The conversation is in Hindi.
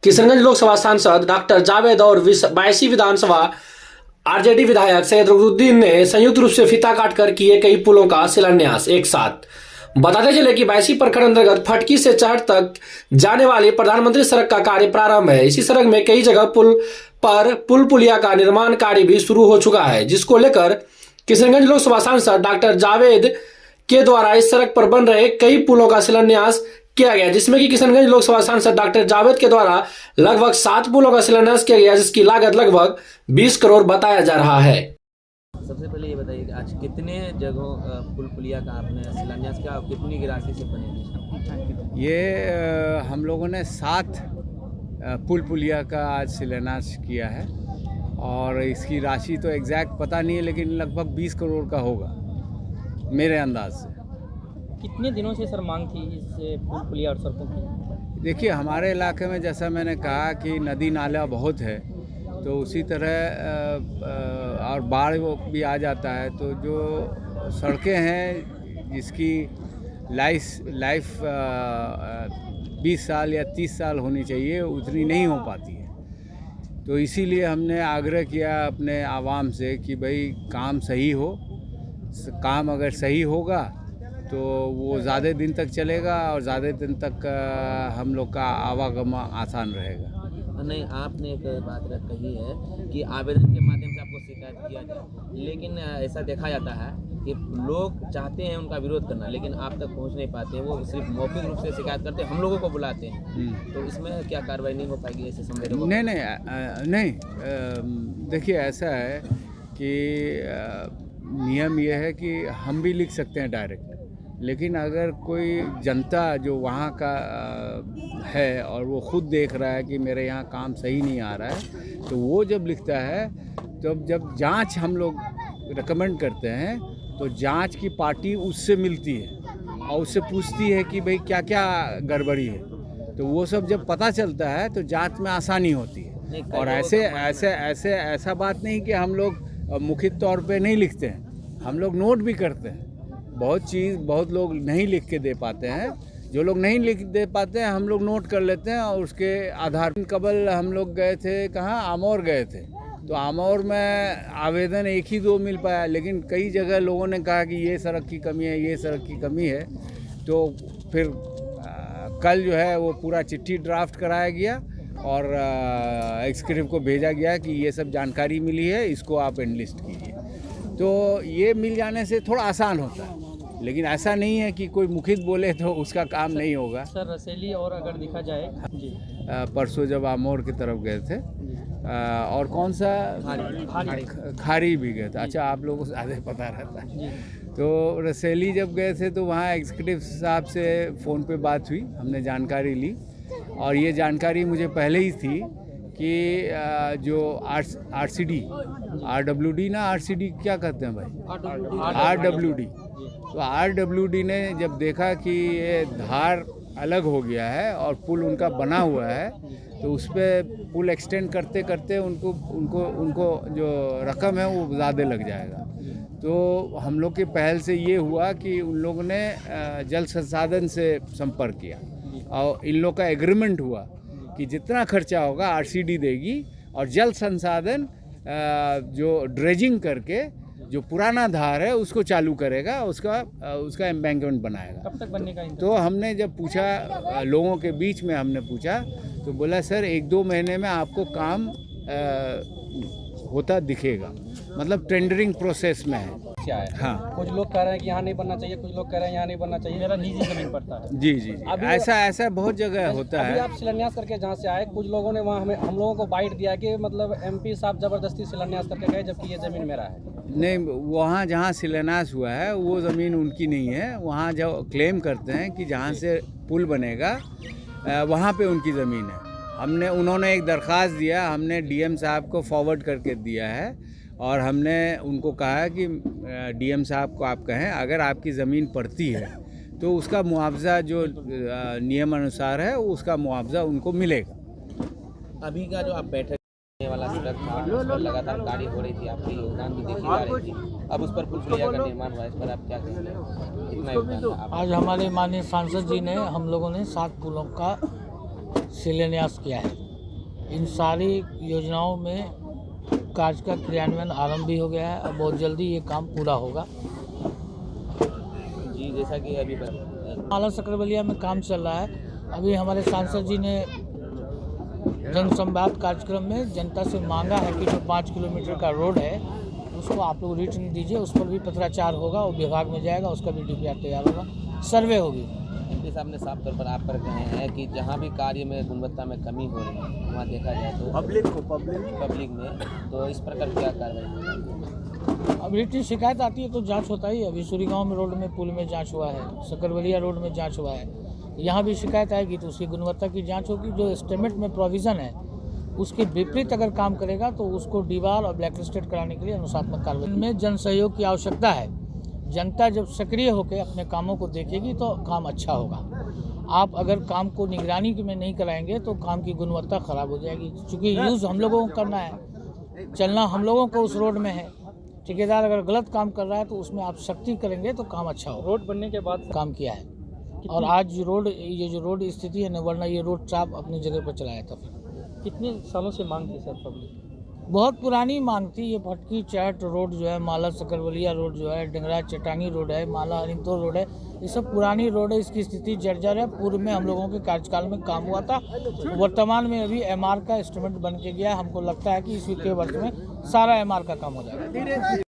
किशनगंज लोकसभा सांसद डॉक्टर जावेद और 22वीं विधानसभा आरजेडी विधायक सैयद रुकनुद्दीन ने संयुक्त रूप से फीता काटकर किए कई पुलों का शिलान्यास एक साथ। बताते चले कि 22 प्रखंड अंतर्गत फटकी से चहट तक जाने वाली प्रधानमंत्री सड़क का कार्य प्रारंभ है। इसी सड़क में कई जगह पुल पुलिया का निर्माण कार्य भी शुरू हो चुका है, जिसको लेकर किशनगंज लोकसभा सांसद डॉक्टर जावेद के द्वारा इस सड़क पर बन रहे कई पुलों का शिलान्यास किया गया, जिसमें कि किशनगंज लोकसभा सांसद डॉक्टर जावेद के द्वारा लगभग 7 पुलों का शिलान्यास किया गया, जिसकी लागत लगभग 20 करोड़ बताया जा रहा है। सबसे पहले ये बताइए कि आज कितने जगहों पुल पुलिया का आपने शिलान्यास किया और कितनी की राशि से बने? ये हम लोगों ने 7 पुल पुलिया का आज शिलान्यास किया है और इसकी राशि तो एग्जैक्ट पता नहीं है, लेकिन लगभग 20 करोड़ का होगा मेरे अंदाज से। कितने दिनों से सर मांग थी इस पुल पुलिया और सड़कों की? देखिए, हमारे इलाके में जैसा मैंने कहा कि नदी नाला बहुत है, तो उसी तरह और बाढ़ भी आ जाता है, तो जो सड़कें हैं जिसकी लाइफ 20 साल या 30 साल होनी चाहिए, उतनी नहीं हो पाती है। तो इसीलिए हमने आग्रह किया अपने आवाम से कि भाई काम सही हो, काम अगर सही होगा तो वो ज़्यादा दिन तक चलेगा और ज़्यादा दिन तक हम लोग का आवागमन आसान रहेगा। नहीं, आपने एक बात कही है कि आवेदन के माध्यम से आपको शिकायत किया जाए, लेकिन ऐसा देखा जाता है कि लोग चाहते हैं उनका विरोध करना, लेकिन आप तक पहुंच नहीं पाते हैं, वो सिर्फ मौखिक रूप से शिकायत करते हैं, हम लोगों को बुलाते हैं। तो इसमें क्या कार्रवाई नहीं हो पाएगी ऐसे संवेदनों? नहीं, देखिए ऐसा है कि नियम ये है कि हम भी लिख सकते हैं डायरेक्ट, लेकिन अगर कोई जनता जो वहाँ का है और वो खुद देख रहा है कि मेरे यहाँ काम सही नहीं आ रहा है, तो वो जब लिखता है, तो जब जांच हम लोग रिकमेंड करते हैं, तो जांच की पार्टी उससे मिलती है और उससे पूछती है कि भाई क्या क्या गड़बड़ी है, तो वो सब जब पता चलता है तो जांच में आसानी होती है। और ऐसा बात नहीं कि हम लोग मुखित तौर पे नहीं लिखते हैं, हम लोग नोट भी करते हैं। बहुत लोग नहीं लिख के दे पाते हैं, जो लोग नहीं लिख दे पाते हैं हम लोग नोट कर लेते हैं और उसके आधार पर। कबल हम लोग गए थे, कहाँ, आमौर गए थे, तो आमौर में आवेदन 1 ही 2 मिल पाया, लेकिन कई जगह लोगों ने कहा कि ये सड़क की कमी है, ये सड़क की कमी है। तो फिर कल जो है वो पूरा चिट्ठी ड्राफ्ट कराया गया और एग्जीक्यूटिव को भेजा गया कि ये सब जानकारी मिली है, इसको आप एनलिस्ट कीजिए। तो ये मिल जाने से थोड़ा आसान होता है, लेकिन ऐसा नहीं है कि कोई मुखित बोले तो उसका काम नहीं होगा। सर रसेली और अगर देखा जाए जी, परसों जब आमौर की तरफ गए थे और कौन सा खारी भी गए थे। अच्छा, आप लोगों को ज़्यादा पता रहता है। तो रसेली जब गए थे तो वहाँ एग्जीक्यूटिव साहब से फ़ोन पे बात हुई, हमने जानकारी ली और ये जानकारी मुझे पहले ही थी कि जो RWD ना, RCD क्या कहते हैं भाई, RWD। तो RWD ने जब देखा कि ये धार अलग हो गया है और पुल उनका बना हुआ है, तो उस पर पुल एक्सटेंड करते करते उनको जो रकम है वो ज़्यादा लग जाएगा। तो हम लोग के पहल से ये हुआ कि उन लोगों ने जल संसाधन से संपर्क किया और इन लोग का एग्रीमेंट हुआ कि जितना खर्चा होगा RCD देगी और जल संसाधन जो ड्रेजिंग करके जो पुराना धार है उसको चालू करेगा, उसका एम्बैंकमेंट बनाएगा। कब तक बनने का? तो हमने जब पूछा, लोगों के बीच में हमने पूछा, तो बोला सर 1-2 महीने में आपको काम होता दिखेगा, मतलब टेंडरिंग प्रोसेस में है। क्या है? हाँ, कुछ लोग कह रहे हैं कि यहाँ नहीं बनना चाहिए, कुछ लोग कह रहे हैं यहाँ नहीं बनना चाहिए, मेरा निजी जमीन पड़ता है। जी, ऐसा बहुत जगह होता है। अभी आप शिलान्यास करके जहाँ से आए, कुछ लोगों ने वहाँ हम लोगों को बाइट दिया कि मतलब MP साहब जबरदस्ती शिलान्यास करके गए, जबकि ये ज़मीन मेरा है। नहीं, वहाँ जहाँ शिलान्यास हुआ है वो ज़मीन उनकी नहीं है। वहाँ जो क्लेम करते हैं कि जहाँ से पुल बनेगा वहाँ पे उनकी ज़मीन है। उन्होंने एक दरख्वास्त दिया, हमने DM साहब को फॉरवर्ड करके दिया है और हमने उनको कहा है कि DM साहब को आप कहें अगर आपकी ज़मीन पड़ती है तो उसका मुआवजा जो नियम अनुसार है उसका मुआवजा उनको मिलेगा। अभी का जो आप बैठक वाला सड़क था, उस पर लगातार कार्य हो रही थी, आपकी योगदान भी देखी जा रही थी, अब उस पर पुल पुलिया का निर्माण हुआ, इस पर आप क्या कहेंगे, कितना योगदान था? आज हमारे माननीय सांसद जी ने, हम लोगों ने 7 पुलों का शिलान्यास किया है। इन सारी योजनाओं में कार्य का क्रियान्वयन आरंभ भी हो गया है और बहुत जल्दी ये काम पूरा होगा। जी जैसा कि अभी माला सकरवलिया में काम चल रहा है। अभी हमारे सांसद जी ने जनसंवाद कार्यक्रम में जनता से मांगा है कि जो 5 किलोमीटर का रोड है उसको आप लोग रिटर्न दीजिए, उस पर भी पत्राचार होगा और विभाग में जाएगा, उसका भी DPR तैयार होगा, सर्वे होगी। MP साहब ने साफ तौर पर आप पर कहे हैं कि जहाँ भी कार्य में गुणवत्ता में कमी हो रही है वहाँ देखा जाए तो पब्लिक में तो इस प्रकार क्या कार्रवाई? अब रिटर्न शिकायत आती है तो जांच होता ही है। अभी सूरीगांव में रोड में पुल में जांच हुआ है, सकरवलिया रोड में जांच हुआ है, यहाँ भी शिकायत आएगी तो उसकी गुणवत्ता की जांच होगी। जो एस्टिमेट में प्रोविज़न है उसके विपरीत अगर काम करेगा तो उसको डीबार और ब्लैक लिस्टेड कराने के लिए अनुशासनात्मक कार्रवाई में जन सहयोग की आवश्यकता है। जनता जब सक्रिय होकर अपने कामों को देखेगी तो काम अच्छा होगा। आप अगर काम को निगरानी में नहीं कराएंगे तो काम की गुणवत्ता खराब हो जाएगी, क्योंकि यूज़ हम लोगों को करना है, चलना हम लोगों को उस रोड में है। ठेकेदार अगर गलत काम कर रहा है तो उसमें आप सख्ती करेंगे तो काम अच्छा होगा। रोड बनने के बाद काम किया है और आज रोड ये जो रोड स्थिति है न, वरना ये रोड ट्रैप अपनी जगह पर चलाया था। फिर कितने सालों से मांग थी सर पब्लिक? बहुत पुरानी मांग थी। ये भटकी चाट रोड जो है, माला सकरवलिया रोड जो है, डंगरा चटांगी रोड है, माला हरिमतोर रोड है, ये सब पुरानी रोड है। इसकी स्थिति जर्जर है। पूर्व में हम लोगों के कार्यकाल में काम हुआ था। वर्तमान में अभी MR का एस्टिमेट बन के गया। हमको लगता है कि इस वित्तीय वर्ष में सारा MR का काम हो जाएगा।